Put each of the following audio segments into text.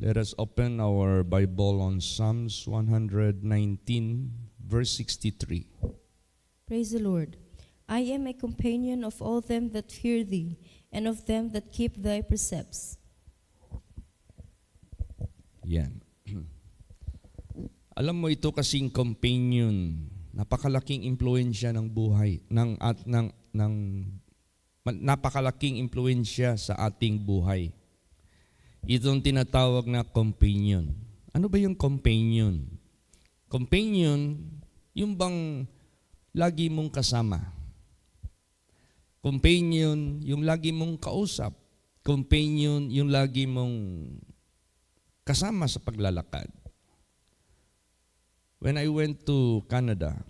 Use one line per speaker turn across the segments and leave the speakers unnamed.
Let us open our Bible on Psalms 119, verse 63.
Praise the Lord. I am a companion of all them that fear thee, and of them that keep thy precepts.
Yan. Alam mo, ito kasing companion, napakalaking impluensya ng buhay, napakalaking impluensya sa ating buhay. Itong tinatawag na companion. Ano ba yung companion? Companion, yung bang lagi mong kasama. Companion, yung lagi mong kausap. Companion, yung lagi mong kasama sa paglalakad. When I went to Canada,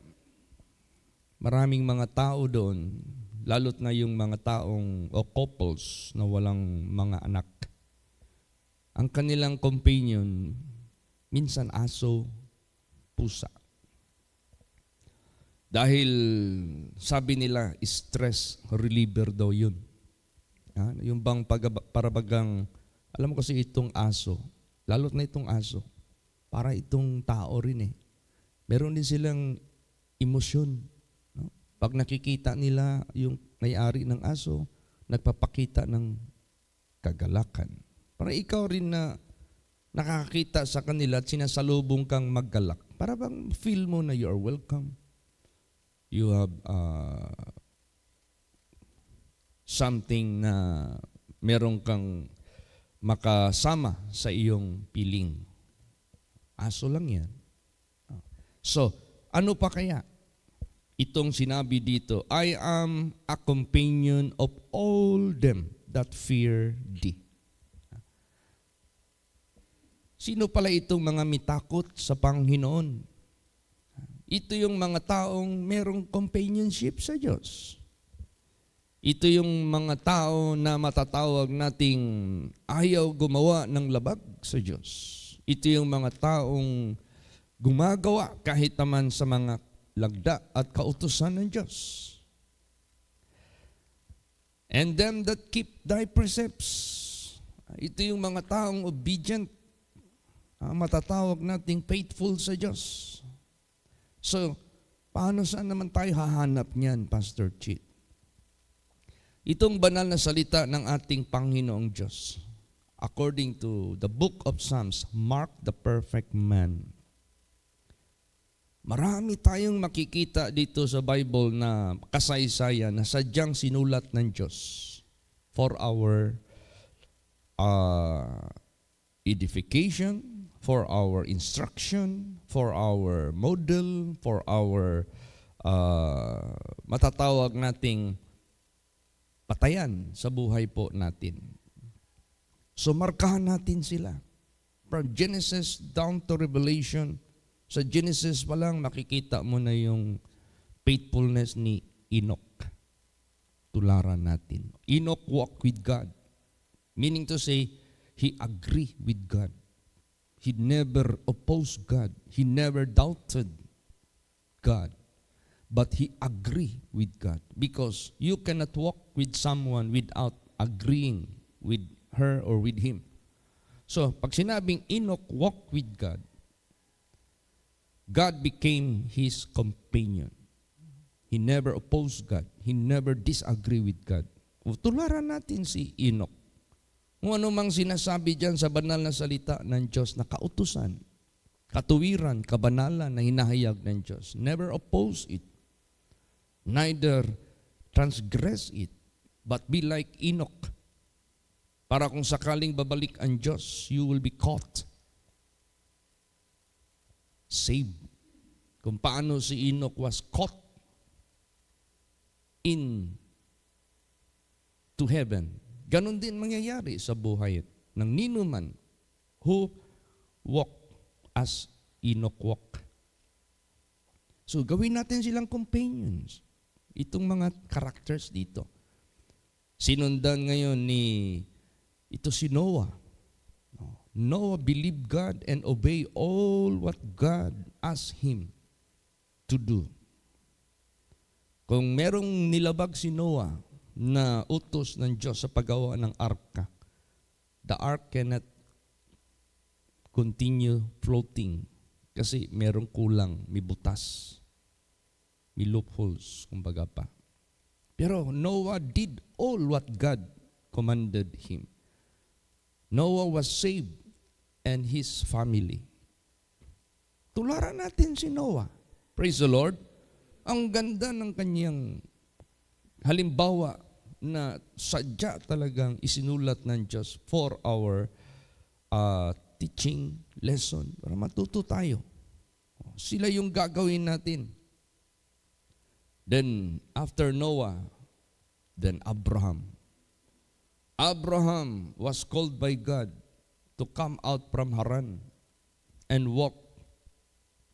maraming mga tao doon, lalo't na yung mga taong o couples na walang mga anak. Ang kanilang companion, minsan aso, pusa. Dahil sabi nila, stress reliever daw yun. Yung bang parabagang, alam mo kasi itong aso, lalo't na itong aso, para itong tao rin eh. Meron din silang emosyon. No? Pag nakikita nila yung may-ari ng aso, nagpapakita ng kagalakan. Para ikaw rin na nakakita sa kanila at sinasalubong kang maggalak. Para bang feel mo na you are welcome. You have something na meron kang makasama sa iyong piling. Aso lang yan. So, ano pa kaya? Itong sinabi dito, I am a companion of all them that fear thee. Sino pala itong mga mitakot sa Panginoon? Ito yung mga taong merong companionship sa Diyos. Ito yung mga tao na matatawag nating ayaw gumawa ng labag sa Diyos. Ito yung mga taong gumagawa kahit naman sa mga lagda at kautusan ng Diyos. And them that keep thy precepts. Ito yung mga taong obedient, matatawag nating faithful sa Diyos. So, paano saan naman tayo hahanap niyan, Pastor Chit? Itong banal na salita ng ating Panginoong Diyos, according to the book of Psalms, Mark the perfect man. Marami tayong makikita dito sa Bible na kasaysayan na sadyang sinulat ng Diyos for our edification, for our instruction, for our model, for our matatawag nating patayan sa buhay po natin. So markahan natin sila. From Genesis down to Revelation, sa Genesis pa lang makikita mo na yung faithfulness ni Enoch. Tularan natin. Enoch walked with God. Meaning to say, he agreed with God. He never opposed God. He never doubted God. But he agreed with God. Because you cannot walk with someone without agreeing with her or with him. So, pag sinabing Enoch walked with God, God became his companion. He never opposed God. He never disagreed with God. Tularan natin si Enoch. Kung ano mang sinasabi dyan sa banal na salita ng Diyos na kautusan, katuwiran, kabanalan na hinahayag ng Diyos. Never oppose it. Neither transgress it. But be like Enoch. Para kung sakaling babalik ang Diyos, you will be caught. Saved. Kung paano si Enoch was caught in to heaven. Ganon din mangyayari sa buhay ng ninuman who walk as Enoch walk. So gawin natin silang companions. Itong mga characters dito. Sinundan ngayon ito si Noah. Noah believed God and obeyed all what God asked him to do. Kung merong nilabag si Noah na utos ng Diyos sa paggawa ng arka, the ark cannot continue floating kasi merong kulang, may butas, may loopholes, kumbaga pa. Pero Noah did all what God commanded him. Noah was saved and his family. Tularan natin si Noah. Praise the Lord. Ang ganda ng kanyang halimbawa na sadya talagang isinulat ng Diyos for our teaching lesson para matuto tayo. Sila yung gagawin natin. Then, after Noah, then Abraham. Abraham was called by God to come out from Haran and walk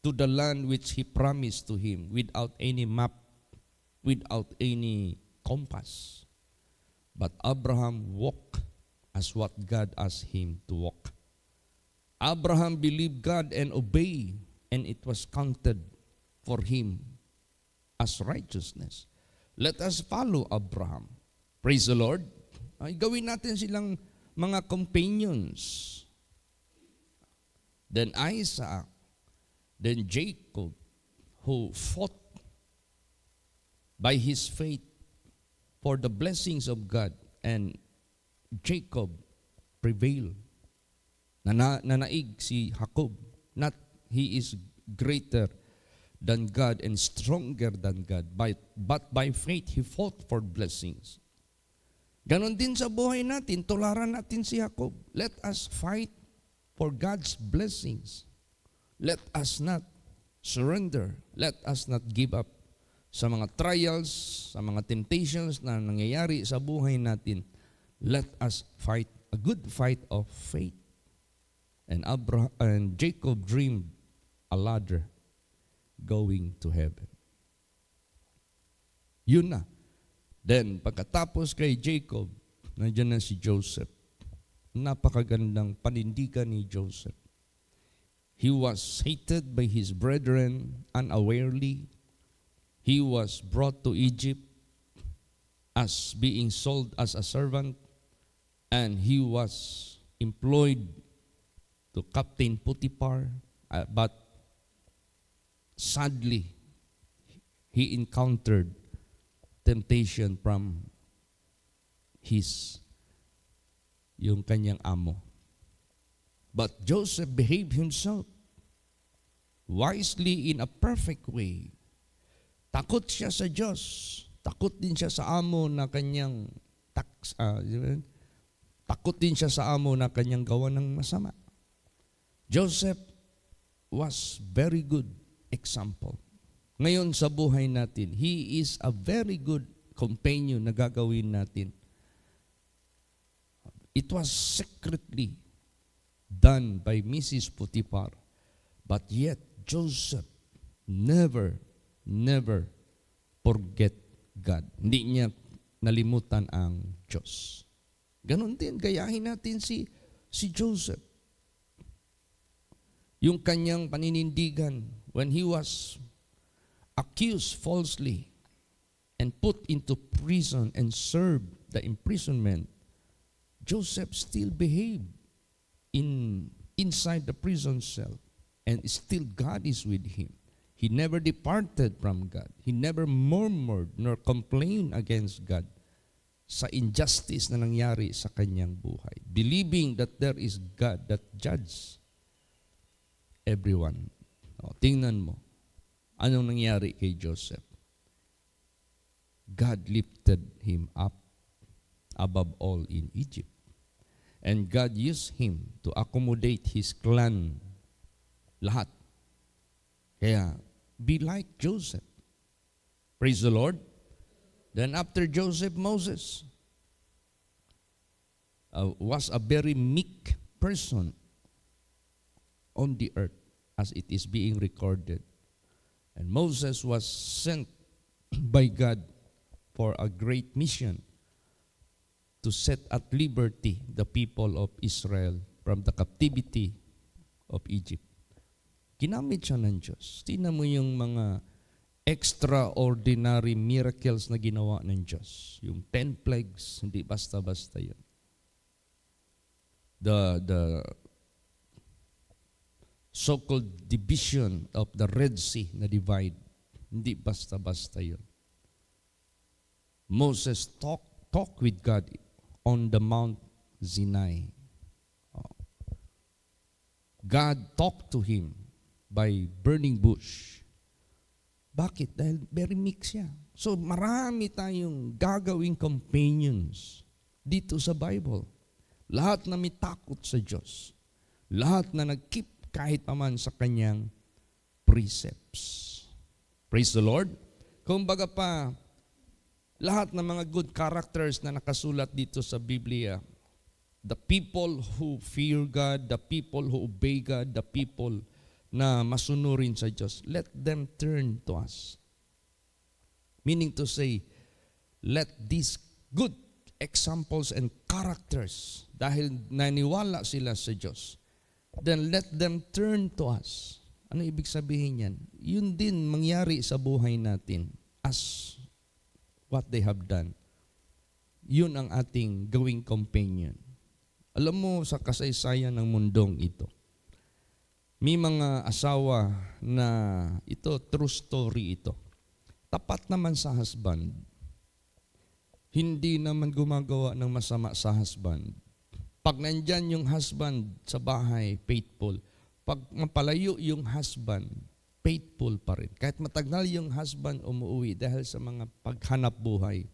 to the land which He promised to him without any map, without any compass. But Abraham walked as what God asked him to walk. Abraham believed God and obeyed, and it was counted for him as righteousness. Let us follow Abraham. Praise the Lord. Ay, gawin natin silang mga companions. Then Isaac, then Jacob, who fought by his faith for the blessings of God, and Jacob prevailed. Nanaig si Jacob, not he is greater than God and stronger than God, but by faith he fought for blessings. Ganon din sa buhay natin, tularan natin si Jacob. Let us fight for God's blessings. Let us not surrender. Let us not give up sa mga trials, sa mga temptations na nangyayari sa buhay natin. Let us fight a good fight of faith. And Jacob dreamed a ladder going to heaven. Yun na. Then, pagkatapos kay Jacob, nandiyan na si Joseph. Napakagandang panindigan ni Joseph. He was hated by his brethren unawarely. He was brought to Egypt as being sold as a servant, and he was employed to Captain Potiphar, but sadly, he encountered temptation from yung kanyang amo. But Joseph behaved himself wisely in a perfect way. Takot siya sa Diyos. Takot din siya sa amo na kanyang takot din siya sa amo na kanyang gawa ng masama. Joseph was very good example. Ngayon sa buhay natin, he is a very good companion na gagawin natin. It was secretly done by Mrs. Potiphar. But yet, Joseph never forget God. Hindi niya nalimutan ang Diyos. Ganon din, gayahin natin si Joseph. Yung kanyang paninindigan when he was accused falsely and put into prison and served the imprisonment, Joseph still behaved inside the prison cell, and still God is with him. He never departed from God. He never murmured nor complained against God sa injustice na nangyari sa kanyang buhay, believing that there is God that judges everyone. Tingnan mo, anong nangyari kay Joseph? God lifted him up above all in Egypt. And God used him to accommodate his clan, lahat. Kaya, be like Joseph. Praise the Lord. Then after Joseph, Moses was a very meek person on the earth, as it is being recorded. And Moses was sent by God for a great mission to set at liberty the people of Israel from the captivity of Egypt. Ginamit siya ng Diyos. Tingnan mo yung mga extraordinary miracles na ginawa ng Diyos. Yung 10 plagues, hindi basta-basta yun. so-called division of the Red Sea na divide. Hindi basta-basta yun. Moses talked with God on the Mount Sinai. God talked to him by burning bush. Bakit? Dahil very mix siya. So marami tayong gagawing companions dito sa Bible. Lahat na may takot sa Diyos. Lahat na nag-keep kahit paman sa kanyang precepts. Praise the Lord. Kung baga pa, lahat ng mga good characters na nakasulat dito sa Biblia, the people who fear God, the people who obey God, the people na masunurin sa Diyos, let them turn to us. Meaning to say, let these good examples and characters, dahil naniwala sila sa Diyos, then let them turn to us. Ano ibig sabihin yan? Yun din mangyari sa buhay natin as what they have done. Yun ang ating gawing companion. Alam mo, sa kasaysayan ng mundong ito, may mga asawa na ito, true story ito. Tapat naman sa husband. Hindi naman gumagawa ng masama sa husband. Pag nandyan yung husband sa bahay, faithful. Pag mapalayo yung husband, faithful pa rin. Kahit matagal yung husband umuwi dahil sa mga paghanap buhay,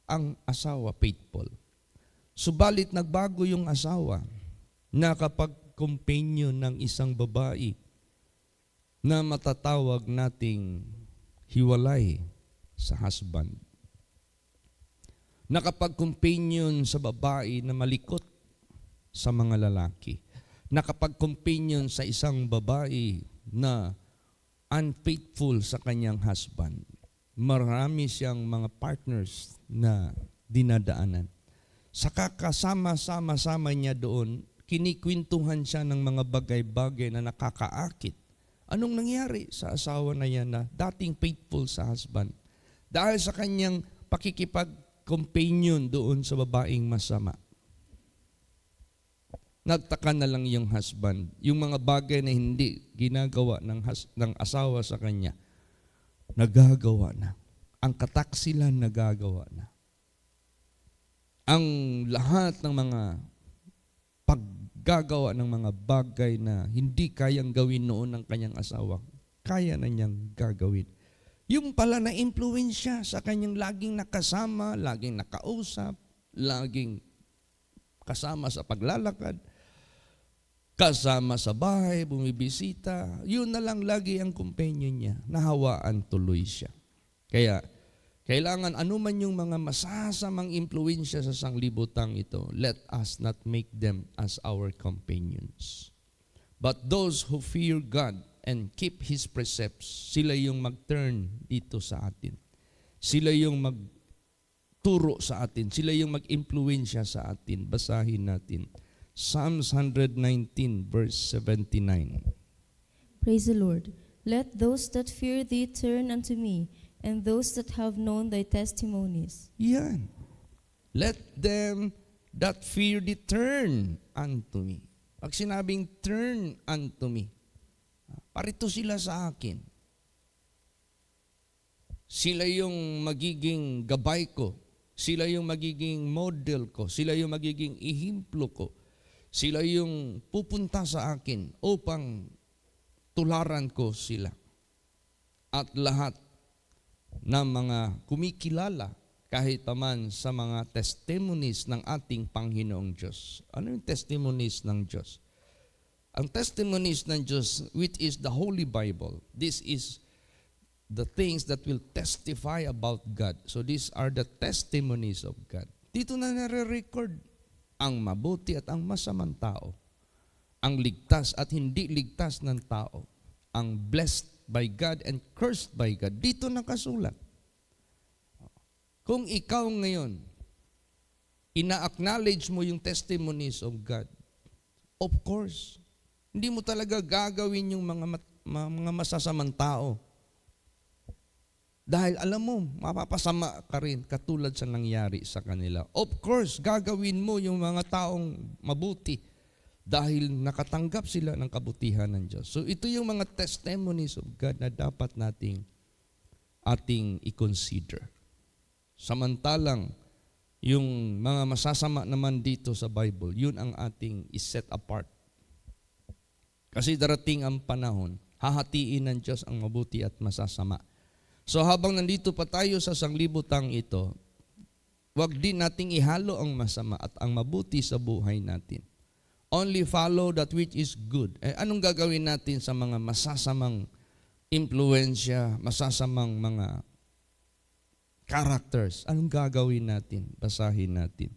ang asawa faithful. Subalit nagbago yung asawa na kapag companion ng isang babae na matatawag nating hiwalay sa husband. Na kapag companion sa babae na malikot sa mga lalaki. Na kapag companion sa isang babae na unfaithful sa kanyang husband. Marami siyang mga partners na dinadaanan. Sa kakasama-sama niya doon, kinikwentuhan siya ng mga bagay-bagay na nakakaakit. Anong nangyari sa asawa na yan na dating faithful sa husband? Dahil sa kanyang pakikipag-companion doon sa babaeng masama. Nagtaka na lang yung husband. Yung mga bagay na hindi ginagawa ng asawa sa kanya, nagagawa na. Ang kataksilan nagagawa na. Ang lahat ng mga paggagawa ng mga bagay na hindi kayang gawin noon ng kanyang asawa, kaya na niyang gagawin. Yung pala na-influensya sa kanyang laging nakasama, laging nakausap, laging kasama sa paglalakad, kasama sa bahay, bumibisita, yun na lang lagi ang companion niya. Nahawaan tuloy siya. Kaya, kailangan anuman yung mga masasamang impluensya sa sanglibutang ito, let us not make them as our companions. But those who fear God and keep His precepts, sila yung mag-turn dito sa atin. Sila yung magturo sa atin. Sila yung mag-impluensya sa atin. Basahin natin. Psalms 119 verse 79.
Praise the Lord. Let those that fear thee turn unto me, and those that have known thy testimonies.
Yan. Let them that fear thee turn unto me. Pag sinabing turn unto me, parito sila sa akin. Sila yung magiging gabay ko. Sila yung magiging model ko. Sila yung magiging ihimplo ko. Sila yung pupunta sa akin upang tularan ko sila. At lahat ng mga kumikilala kahit paman sa mga testimonies ng ating Panginoong Diyos. Ano yung testimonies ng Diyos? Ang testimonies ng Diyos, which is the Holy Bible, this is the things that will testify about God. So these are the testimonies of God. Dito na nare-record ang mabuti at ang masamang tao, ang ligtas at hindi ligtas ng tao, ang blessed by God and cursed by God. Dito nakasulat. Kung ikaw ngayon, ina-acknowledge mo yung testimonies of God, of course, hindi mo talaga gagawin yung mga masasamang tao. Dahil alam mo, mapapasama ka rin katulad sa nangyari sa kanila. Of course, gagawin mo yung mga taong mabuti. dahil nakatanggap sila ng kabutihan ng Diyos. So ito yung mga testimonies of God na dapat ating i-consider. Samantalang yung mga masasama naman dito sa Bible, yun ang ating i-set apart. Kasi darating ang panahon, hahatiin ng Diyos ang mabuti at masasama. So habang nandito pa tayo sa sanglibutang ito, wag din nating ihalo ang masama at ang mabuti sa buhay natin. Only follow that which is good. Anong gagawin natin sa mga masasamang impluensya, masasamang mga characters? Anong gagawin natin? Basahin natin.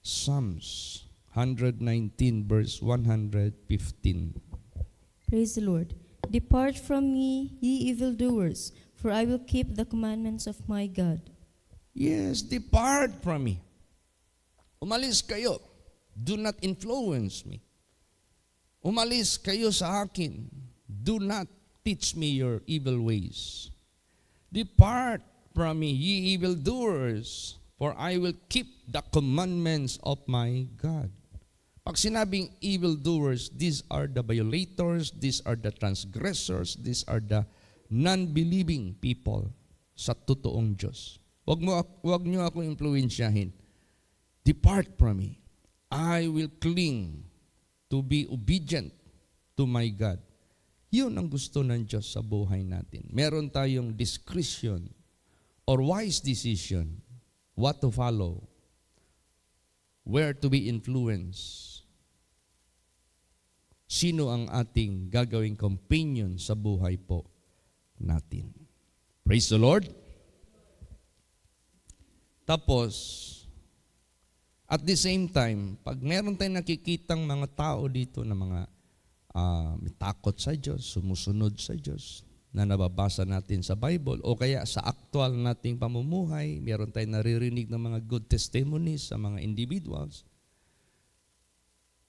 Psalms 119 verse 115.
Praise the Lord. Depart from me, ye evildoers, for I will keep the commandments of my God.
Yes, depart from me. Umalis kayo. Do not influence me. Umalis kayo sa akin. Do not teach me your evil ways. Depart from me, ye evildoers, for I will keep the commandments of my God. Pag sinabing evildoers, these are the violators, these are the transgressors, these are the non-believing people sa totoong Diyos. Wag niyo ako impluwensyahin. Depart from me. I will cling to be obedient to my God. Yun ang gusto ng Diyos sa buhay natin. Meron tayong discretion or wise decision what to follow, where to be influenced. Sino ang ating gagawing companion sa buhay po natin. Praise the Lord. Tapos, at the same time, pag meron tayong nakikitang mga tao dito na mga may takot sa Diyos, sumusunod sa Diyos, na nababasa natin sa Bible, o kaya sa aktual nating pamumuhay, meron tayong naririnig ng mga good testimonies sa mga individuals,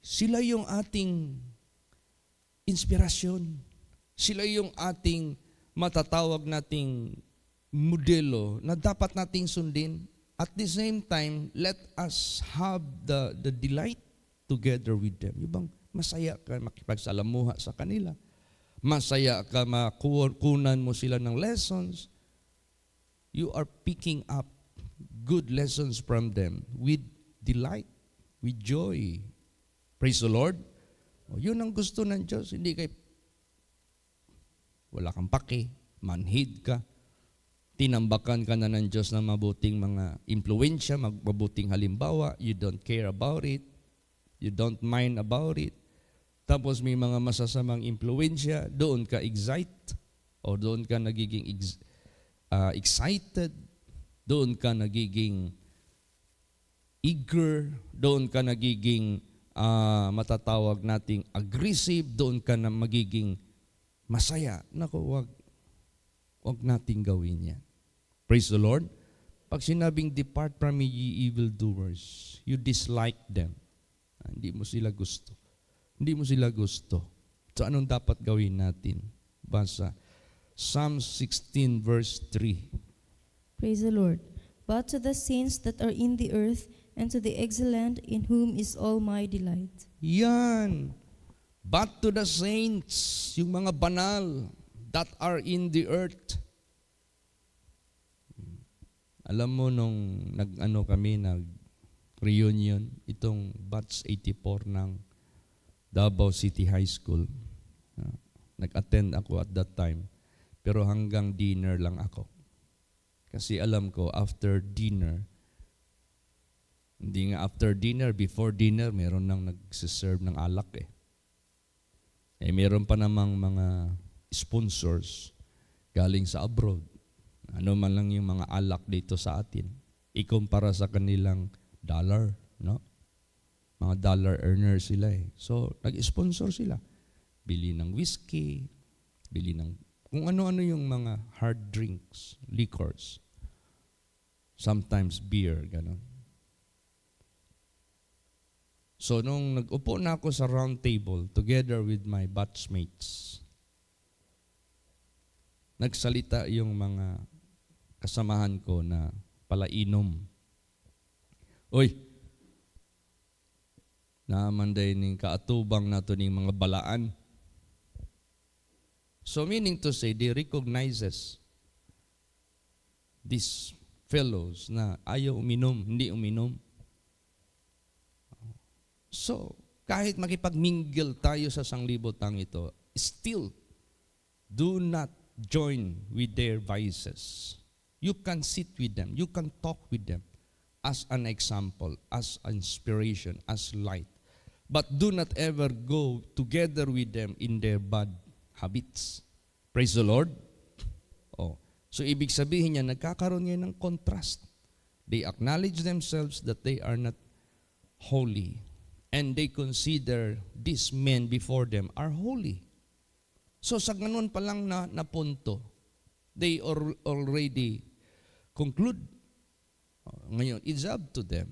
sila yung ating inspirasyon. Sila yung ating matatawag nating modelo na dapat nating sundin. At the same time, let us have the delight together with them. Yung bang masaya ka makipagsalamuha sa kanila. Masaya ka makunan mo sila ng lessons. You are picking up good lessons from them with delight, with joy. Praise the Lord. Yun ang gusto ng Diyos. Hindi kay wala kang pake, manhid ka. Tinambakan ka na ng Diyos ng mabuting mga impluensya, mabuting halimbawa, you don't care about it, you don't mind about it. Tapos may mga masasamang impluensya, doon ka o doon ka nagiging excited, doon ka nagiging eager, doon ka nagiging matatawag nating aggressive, doon ka na magiging masaya. Naku, wag nating gawin yan. Praise the Lord. Pag sinabing, depart from me, ye evildoers, you dislike them. Hindi mo sila gusto. Hindi mo sila gusto. So anong dapat gawin natin? Basa. Psalm 16 verse 3.
Praise the Lord. But to the saints that are in the earth, and to the excellent in whom is all my delight.
Yan. But to the saints, yung mga banal that are in the earth. Alam mo nung nag-reunion, itong batch 84 ng Davao City High School. Nag-attend ako at that time, pero hanggang dinner lang ako. Kasi alam ko, after dinner, hindi nga after dinner, before dinner, meron nang nagsiserve ng alak eh. Meron pa namang mga sponsors galing sa abroad. Ano man lang yung mga alak dito sa atin, ikumpara sa kanilang dollar, no? Mga dollar earners sila eh. So, nag-sponsor sila. Bili ng whiskey, bili ng kung ano-ano yung mga hard drinks, liquors. Sometimes beer, gano'n. So, nung nag-upo na ako sa round table together with my batchmates, nagsalita yung mga kasamahan ko na palainom. Uy, na manday ning kaatubang nato ning mga balaan. So meaning to say, they recognizes these fellows na ayaw uminom, hindi uminom. So, kahit makipagmingle tayo sa sanglibotang ito, still, do not join with their vices. You can sit with them, you can talk with them as an example, as inspiration, as light. But do not ever go together with them in their bad habits. Praise the Lord. Oh. So ibig sabihin niya, nagkakaroon niya ng contrast. They acknowledge themselves that they are not holy. And they consider these men before them are holy. So sa ganun pa lang na punto, they already conclude. Ngayon, it's up to them.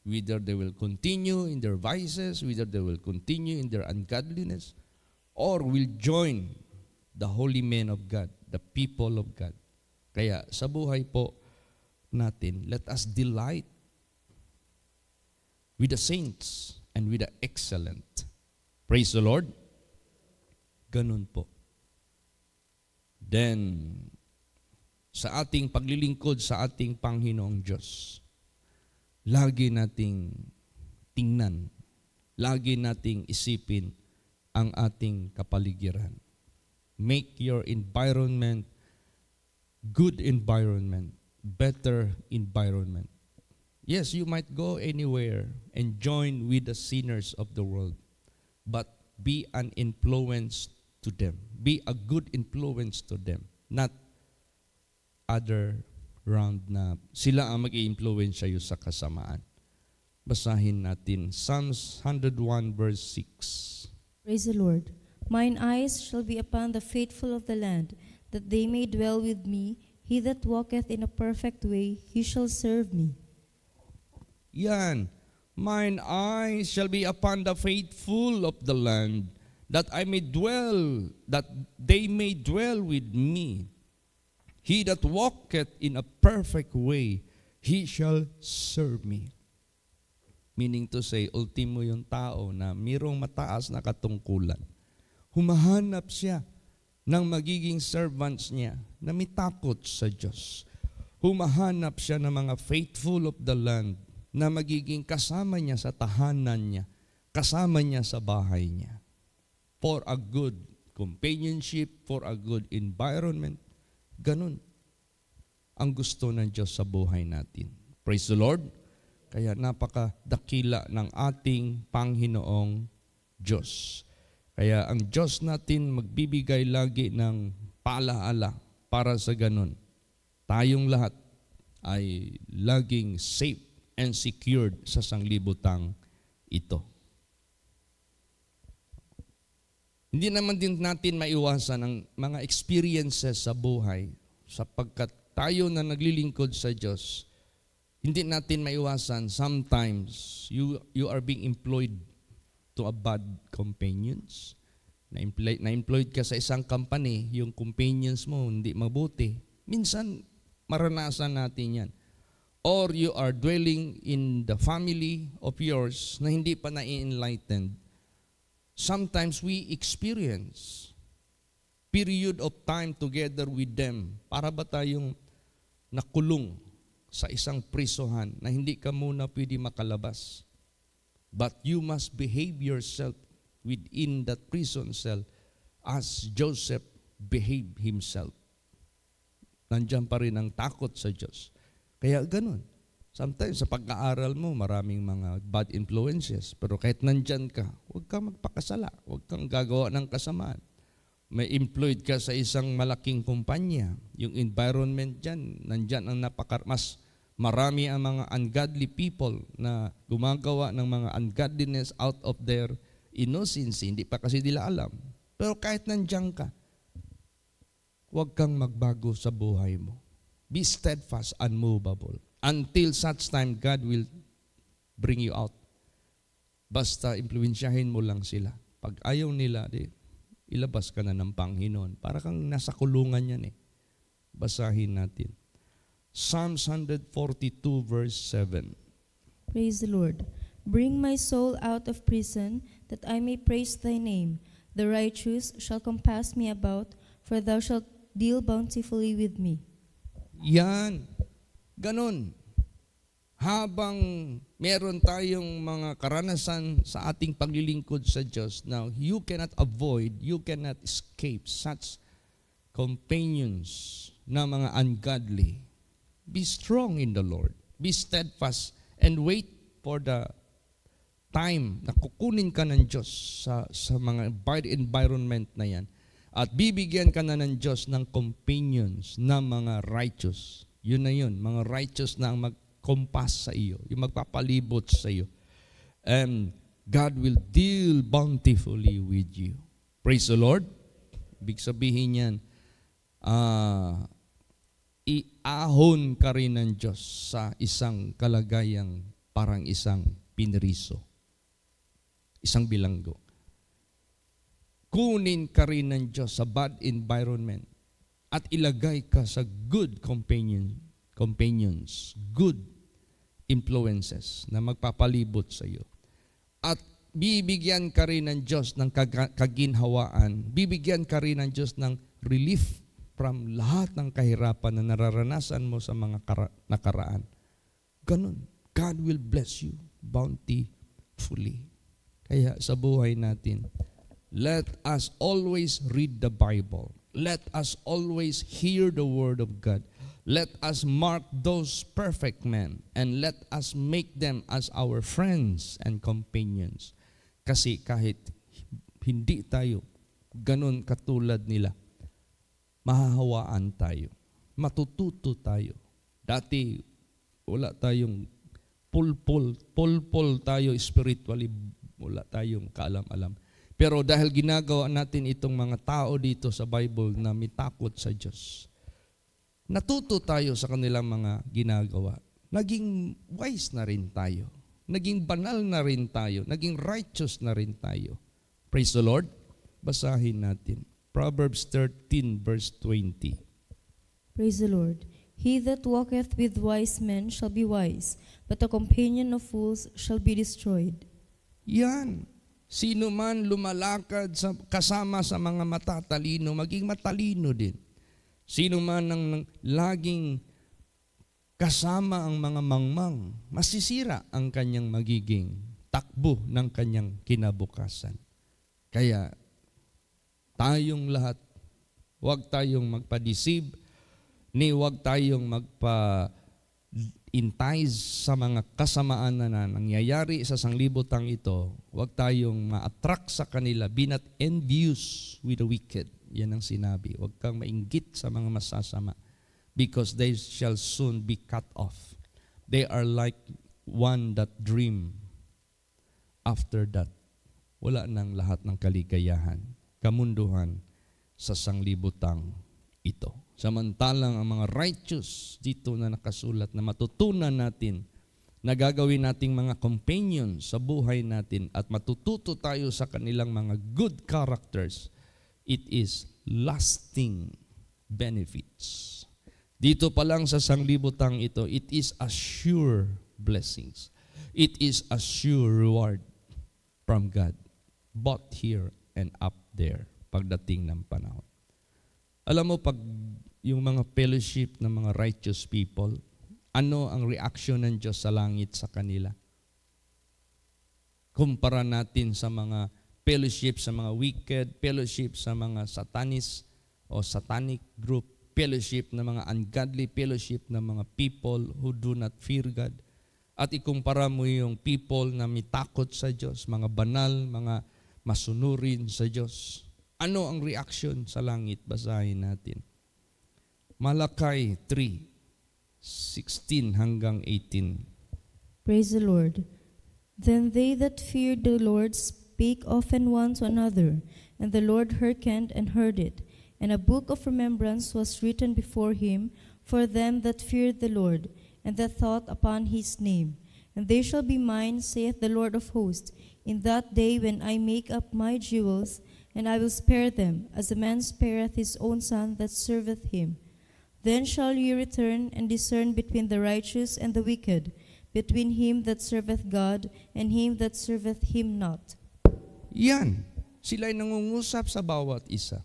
Whether they will continue in their vices, whether they will continue in their ungodliness, or will join the holy men of God, the people of God. Kaya sa buhay po natin, let us delight with the saints and with the excellent. Praise the Lord. Ganun po. Then, sa ating paglilingkod sa ating Panginoong Diyos, lagi nating tingnan, lagi nating isipin ang ating kapaligiran. Make your environment good environment, better environment. Yes, you might go anywhere and join with the sinners of the world, but be an influence to them. Be a good influence to them, not other round na sila ang mag-i-influence sa'yo sa kasamaan. Basahin natin Psalms 101 verse 6.
Praise the Lord. Mine eyes shall be upon the faithful of the land, that they may dwell with me. He that walketh in a perfect way, he shall serve me.
Yan. Mine eyes shall be upon the faithful of the land, that I may dwell, that they may dwell with me. He that walketh in a perfect way, he shall serve me. Meaning to say, ultimo yung tao na mayroong mataas na katungkulan. Humahanap siya ng magiging servants niya na may takot sa Diyos. Humahanap siya ng mga faithful of the land na magiging kasama niya sa tahanan niya, kasama niya sa bahay niya. For a good companionship, for a good environment. Ganun ang gusto ng Diyos sa buhay natin. Praise the Lord. Kaya napakadakila ng ating Panginoong Diyos. Kaya ang Diyos natin magbibigay lagi ng paalaala para sa ganun. Tayong lahat ay laging safe and secured sa sanglibutang ito. Hindi naman din natin maiwasan ang mga experiences sa buhay sapagkat tayo na naglilingkod sa Diyos, hindi natin maiwasan sometimes you are being employed to a bad companions. Na-employed ka sa isang company, yung companions mo hindi mabuti. Minsan, maranasan natin yan. Or you are dwelling in the family of yours na hindi pa na-enlightened. Sometimes we experience period of time together with them. Para ba tayong nakulong sa isang prisohan na hindi ka muna pwede makalabas? But you must behave yourself within that prison cell as Joseph behaved himself. Nandiyan pa rin ang takot sa Diyos. Kaya ganun. Sometimes sa pag-aaral mo, maraming mga bad influences. Pero kahit nandyan ka, huwag kang magpakasala. Huwag kang gagawa ng kasamaan. May employed ka sa isang malaking kumpanya. Yung environment dyan, nandyan ang mas marami ang mga ungodly people na gumagawa ng mga ungodliness out of their innocence. Hindi pa kasi nila alam. Pero kahit nandiyan ka, huwag kang magbago sa buhay mo. Be steadfast, unmovable. Until such time, God will bring you out. Basta impluwensyahin mo lang sila. Pag ayaw nila, ilabas ka na ng Panginoon. Para kang nasa kulungan yan eh. Basahin natin. Psalms 142 verse 7.
Praise the Lord. Bring my soul out of prison, that I may praise thy name. The righteous shall compass me about, for thou shalt deal bountifully with me.
Yan. Ganon. Habang meron tayong mga karanasan sa ating paglilingkod sa Diyos, now you cannot avoid, you cannot escape such companions na mga ungodly. Be strong in the Lord. Be steadfast and wait for the time na kukunin ka ng Diyos sa mga environment na yan. At bibigyan ka na ng Diyos ng companions na mga righteous. Yun na yun, mga righteous na ang magkompas sa iyo, yung magpapalibot sa iyo. And God will deal bountifully with you. Praise the Lord. Ibig sabihin yan, iahon ka rin ng Diyos sa isang kalagayang parang isang pinriso. Isang bilanggo. Kunin ka rin ng Diyos sa bad environment at ilagay ka sa good companions, good influences na magpapalibot sa iyo. At bibigyan ka rin ng Diyos ng kaginhawaan, bibigyan ka rin ng Diyos ng relief from lahat ng kahirapan na nararanasan mo sa mga nakaraan. Ganun. God will bless you bountifully. Kaya sa buhay natin, let us always read the Bible. Let us always hear the Word of God. Let us mark those perfect men and let us make them as our friends and companions. Kasi kahit hindi tayo ganun katulad nila, mahahawaan tayo. Matututo tayo. Dati, wala tayong pulpul tayo spiritually, wala tayong kaalam-alam. Pero dahil ginagawa natin itong mga tao dito sa Bible na may takot sa Diyos, natuto tayo sa kanilang mga ginagawa. Naging wise na rin tayo. Naging banal na rin tayo. Naging righteous na rin tayo. Praise the Lord. Basahin natin. Proverbs 13 verse 20.
Praise the Lord. He that walketh with wise men shall be wise, but the companion of fools shall be destroyed.
Yan. Sino man lumalakad kasama sa mga matatalino, maging matalino din. Sino man ang laging kasama ang mga mangmang, masisira ang kanyang magiging takbo ng kanyang kinabukasan. Kaya tayong lahat, huwag tayong magpa-deceive, huwag tayong entice sa mga kasamaan na nangyayari sa sanglibutang ito. Huwag tayong ma-attract sa kanila. Be not envious with the wicked. Yan ang sinabi. Huwag kang mainggit sa mga masasama because they shall soon be cut off. They are like one that dream. After that, wala nang lahat ng kaligayahan, kamunduhan sa sanglibutang ito. Samantalang ang mga righteous dito na nakasulat na matutunan natin na gagawin nating mga companions sa buhay natin at matututo tayo sa kanilang mga good characters, it is lasting benefits. Dito pa lang sa sanglibutang ito, it is a sure blessings. It is a sure reward from God, both here and up there, pagdating ng panahon. Alam mo, pag yung mga fellowship ng mga righteous people, ano ang reaction ng Diyos sa langit sa kanila? Kumpara natin sa mga fellowship sa mga wicked, fellowship sa mga satanis o satanic group, fellowship ng mga ungodly, fellowship ng mga people who do not fear God. At ikumpara mo yung people na may takot sa Diyos, mga banal, mga masunurin sa Diyos. Ano ang reaction sa langit? Basahin natin. Malakay 3:16 hanggang 18.
Praise the Lord. Then they that feared the Lord spake often one to another, and the Lord hearkened and heard it. And a book of remembrance was written before him for them that feared the Lord, and that thought upon his name. And they shall be mine, saith the Lord of hosts, in that day when I make up my jewels, and I will spare them, as a man spareth his own son that serveth him. Then shall ye return and discern between the righteous and the wicked, between him that serveth God and him that serveth him not.
Yan. Sila'y nangungusap sa bawat isa.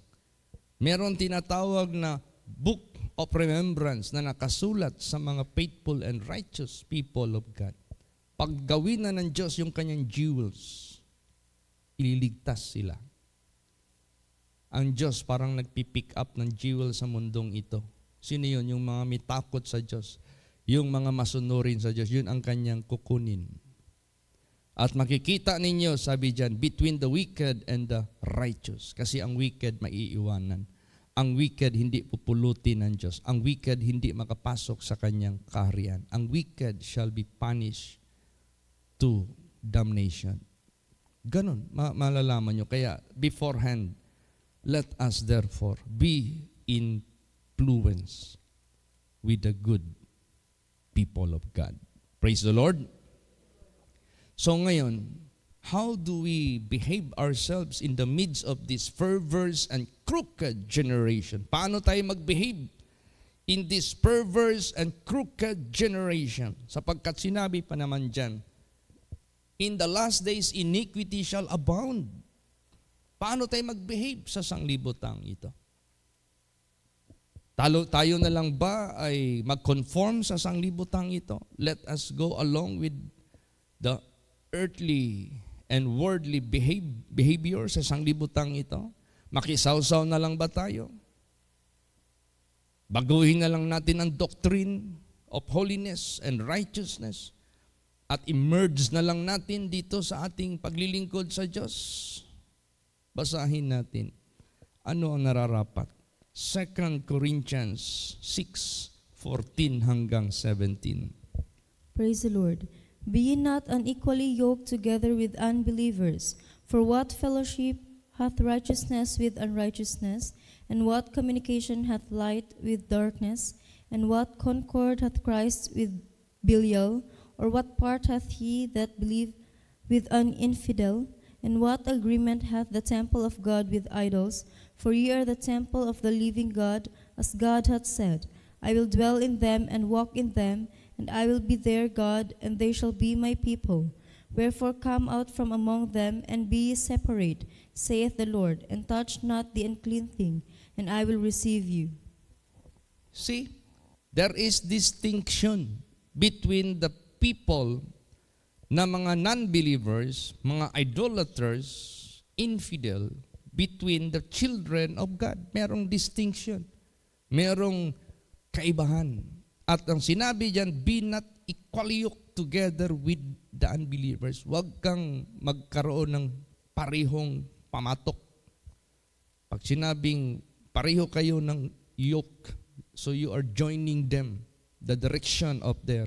Meron tinatawag na Book of Remembrance na nakasulat sa mga faithful and righteous people of God. Pag gawin na ng Diyos yung kanyang jewels, ililigtas sila. Ang Diyos parang nagpipick up ng jewel sa mundong ito. Sino yun? Yung mga may takot sa Diyos. Yung mga masunurin sa Diyos. Yun ang kanyang kukunin. At makikita ninyo, sabi dyan, between the wicked and the righteous. Kasi ang wicked maiiwanan. Ang wicked hindi pupulutin ng Diyos. Ang wicked hindi makapasok sa kanyang kaharian. Ang wicked shall be punished to damnation. Ganon, malalaman nyo. Kaya beforehand, let us therefore be influenced with the good people of God. Praise the Lord. So ngayon, how do we behave ourselves in the midst of this perverse and crooked generation? Paano tayo mag-behave in this perverse and crooked generation? Sapagkat sinabi pa naman dyan, in the last days, iniquity shall abound. Paano tayo mag-behave sa sanglibutang ito? Tayo na lang ba ay mag-conform sa sanglibutang ito? Let us go along with the earthly and worldly behavior sa sanglibutang ito? Makisawsaw na lang ba tayo? Baguhin na lang natin ang doctrine of holiness and righteousness at emerge na lang natin dito sa ating paglilingkod sa Diyos? Basahin natin. Ano ang nararapat? 2 Corinthians 6:14 hanggang 17.
Praise the Lord. Be ye not unequally yoked together with unbelievers. For what fellowship hath righteousness with unrighteousness? And what communication hath light with darkness? And what concord hath Christ with Belial? Or what part hath he that believe with an infidel? And what agreement hath the temple of God with idols? For ye are the temple of the living God, as God hath said, I will dwell in them and walk in them, and I will be their God, and they shall be my people. Wherefore come out from among them, and be ye separate, saith the Lord, and touch not the unclean thing, and I will receive you.
See, there is distinction between the people na mga non-believers, mga idolaters, infidel, between the children of God. Merong distinction. Merong kaibahan. At ang sinabi diyan, be not equally yoked together with the unbelievers. Huwag kang magkaroon ng parehong pamatok. Pag sinabing pareho kayo ng yoke, so you are joining them, the direction of their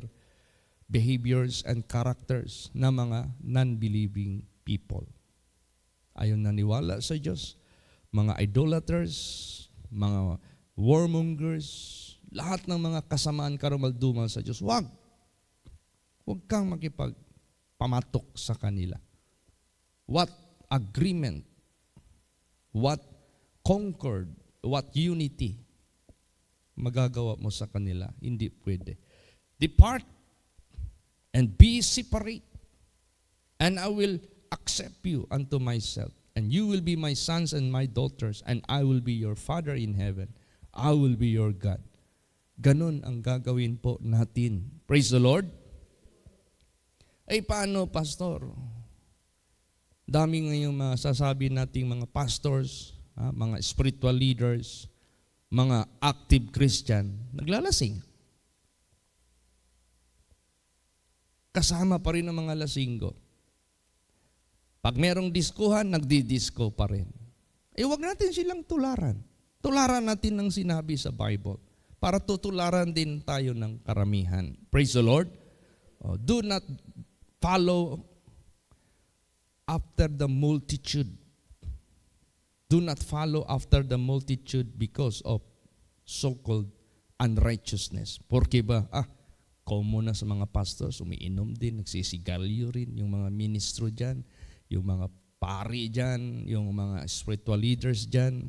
behaviors and characters na mga non-believing people. Ayaw naniwala sa Diyos, mga idolaters, mga warmongers, lahat ng mga kasamaan karumaldumal sa Diyos, huwag kang makipagpamatok sa kanila. What agreement, what concord, what unity magagawa mo sa kanila? Hindi pwede. Depart and be separate, and I will accept you unto myself, and you will be my sons and my daughters, and I will be your Father in heaven. I will be your God. Ganon ang gagawin po natin. Praise the Lord. Ay paano, Pastor? Dami ngayong masasabi nating mga pastors, mga spiritual leaders, mga active Christian, naglalasing. Kasama pa rin ang mga lasinggo. Pag merong diskuhan, nagdi-disco pa rin. Huwag natin silang tularan. Tularan natin ang sinabi sa Bible para tutularan din tayo ng karamihan. Praise the Lord. Do not follow after the multitude. Do not follow after the multitude because of so-called unrighteousness. Porque ba, common na sa mga pastors, umiinom din, nagsisigalyo rin, yung mga ministro dyan, yung mga pari dyan, yung mga spiritual leaders dyan,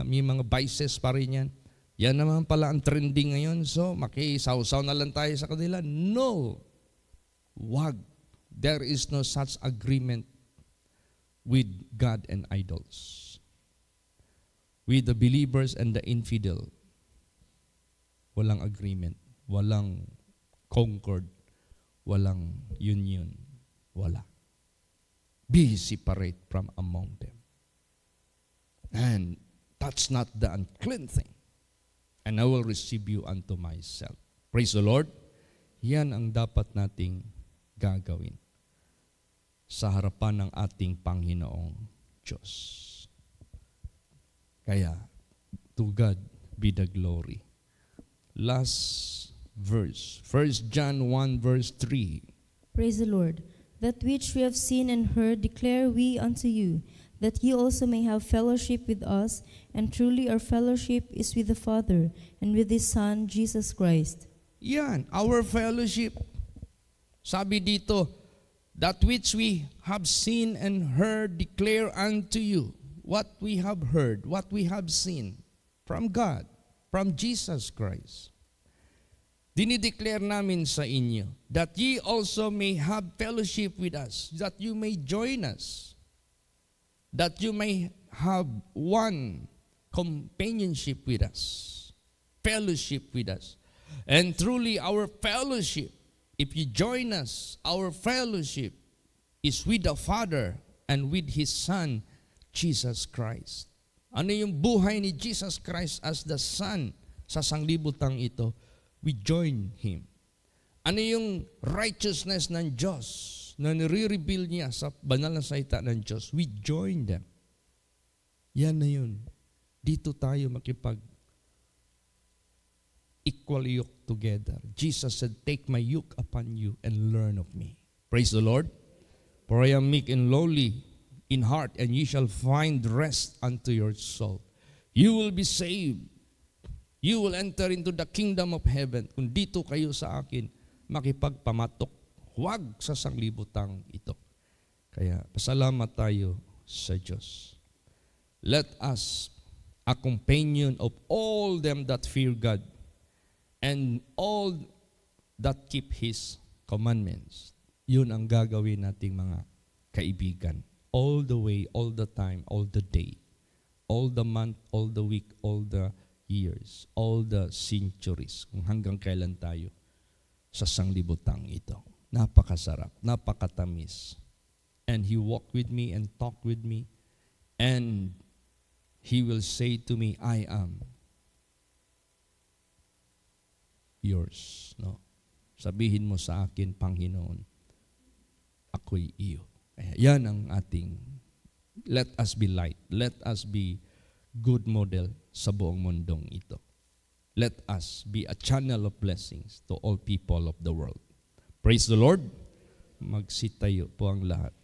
may mga vices pa rin yan. Yan naman pala ang trending ngayon. So, makisaw-saw na lang tayo sa kanila. No! Wag. There is no such agreement with God and idols. With the believers and the infidel, walang agreement, walang concord, walang union, wala. Be separate from among them. And touch not the unclean thing, and I will receive you unto myself. Praise the Lord. Yan ang dapat nating gagawin sa harapan ng ating Panginoong Diyos. Kaya, to God be the glory. Last verse, 1 John 1 verse 3.
Praise the Lord. That which we have seen and heard declare we unto you, that ye also may have fellowship with us, and truly our fellowship is with the Father and with His Son, Jesus Christ.
Yan, our fellowship. Sabi dito, that which we have seen and heard declare unto you. What we have heard, what we have seen from God, from Jesus Christ. Dinideclare namin sa inyo that ye also may have fellowship with us, that you may join us, that you may have one companionship with us, fellowship with us. And truly our fellowship, if you join us, our fellowship is with the Father and with His Son, Jesus Christ. Ano yung buhay ni Jesus Christ as the Son sa sanglibutang ito? We join Him. Ano yung righteousness ng Diyos na nire-reveal niya sa banal na salita ng Diyos? We join them. Yan na yun. Dito tayo makipag equal yoke together. Jesus said, take my yoke upon you and learn of me. Praise the Lord. For I am meek and lowly in heart, and ye shall find rest unto your soul. You will be saved. You will enter into the kingdom of heaven. Kung dito kayo sa akin, makipagpamatok. Huwag sa sanglibutang ito. Kaya, pasalamat tayo sa Diyos. Let us, a companion of all them that fear God, and all that keep His commandments. Yun ang gagawin nating mga kaibigan. All the way, all the time, all the day, all the month, all the week, all the years, all the centuries, kung hanggang kailan tayo sa sanglibutang ito. Napakasarap, napakatamis. And He walked with me and talked with me, and He will say to me, I am yours. No? Sabihin mo sa akin, Panginoon, ako'y iyo. Kaya yan ang ating, let us be light. Let us be good model sa buong mundong ito. Let us be a channel of blessings to all people of the world. Praise the Lord. Magsitayo po ang lahat.